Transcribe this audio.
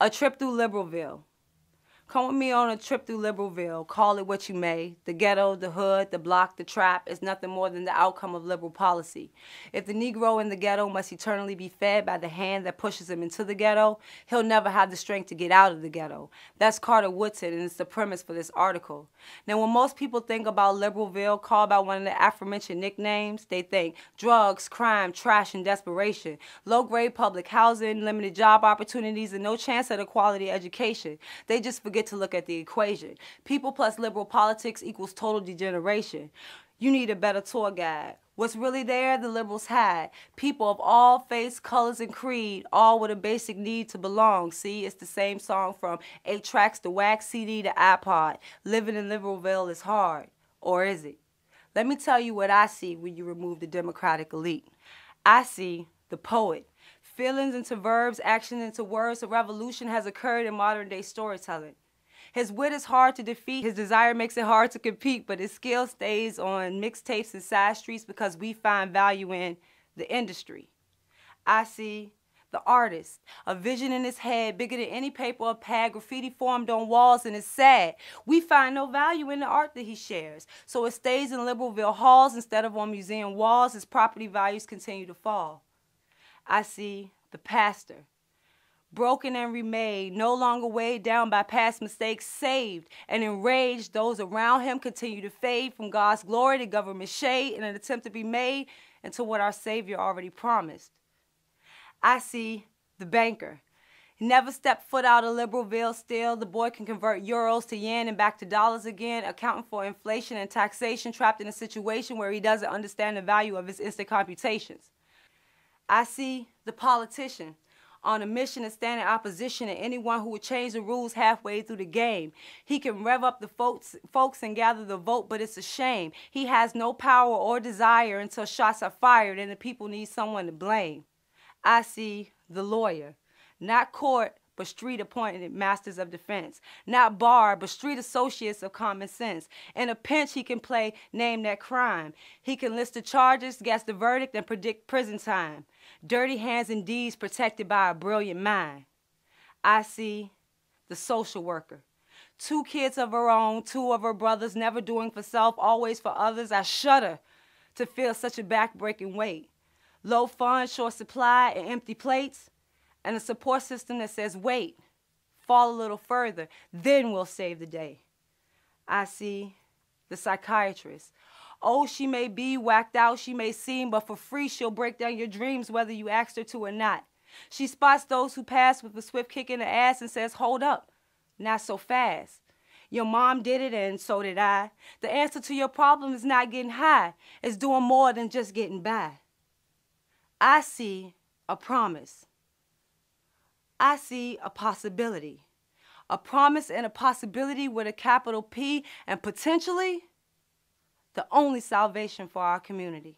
A trip through Liberalville. Come with me on a trip through Liberalville. Call it what you may. The ghetto, the hood, the block, the trap is nothing more than the outcome of liberal policy. If the Negro in the ghetto must eternally be fed by the hand that pushes him into the ghetto, he'll never have the strength to get out of the ghetto. That's Carter Woodson, and it's the premise for this article. Now, when most people think about Liberalville, called by one of the aforementioned nicknames, they think drugs, crime, trash, and desperation, low-grade public housing, limited job opportunities, and no chance at a quality education. They just forget to look at the equation. People plus liberal politics equals total degeneration. You need a better tour guide. What's really there, the liberals had. People of all faiths, colors, and creed, all with a basic need to belong. See, it's the same song from 8 tracks to wax CD to iPod. Living in Liberalville is hard. Or is it? Let me tell you what I see when you remove the democratic elite. I see the poet. Feelings into verbs, action into words. A revolution has occurred in modern-day storytelling. His wit is hard to defeat, his desire makes it hard to compete, but his skill stays on mixtapes and side streets because we find value in the industry. I see the artist, a vision in his head bigger than any paper or pad, graffiti formed on walls, and it's sad. We find no value in the art that he shares, so it stays in Liberalville halls instead of on museum walls. His property values continue to fall. I see the pastor. Broken and remade, no longer weighed down by past mistakes, saved and enraged, those around him continue to fade from God's glory to government shade in an attempt to be made into what our Savior already promised. I see the banker. He never stepped foot out of Liberalville still. The boy can convert euros to yen and back to dollars again, accounting for inflation and taxation, trapped in a situation where he doesn't understand the value of his instant computations. I see the politician. On a mission to stand in opposition to anyone who would change the rules halfway through the game. He can rev up the folks and gather the vote, but it's a shame. He has no power or desire until shots are fired and the people need someone to blame. I see the lawyer, not court, but street-appointed masters of defense. Not bar, but street associates of common sense. In a pinch, he can play name that crime. He can list the charges, guess the verdict, and predict prison time. Dirty hands and deeds protected by a brilliant mind. I see the social worker. 2 kids of her own, 2 of her brothers, never doing for self, always for others. I shudder to feel such a back-breaking weight. Low funds, short supply, and empty plates. And a support system that says, wait, fall a little further, then we'll save the day. I see the psychiatrist. Oh, she may be whacked out, she may seem, but for free she'll break down your dreams whether you asked her to or not. She spots those who pass with a swift kick in the ass and says, hold up, not so fast. Your mom did it and so did I. The answer to your problem is not getting high, it's doing more than just getting by. I see a promise. I see a possibility. A promise and a possibility with a capital P, and potentially the only salvation for our community.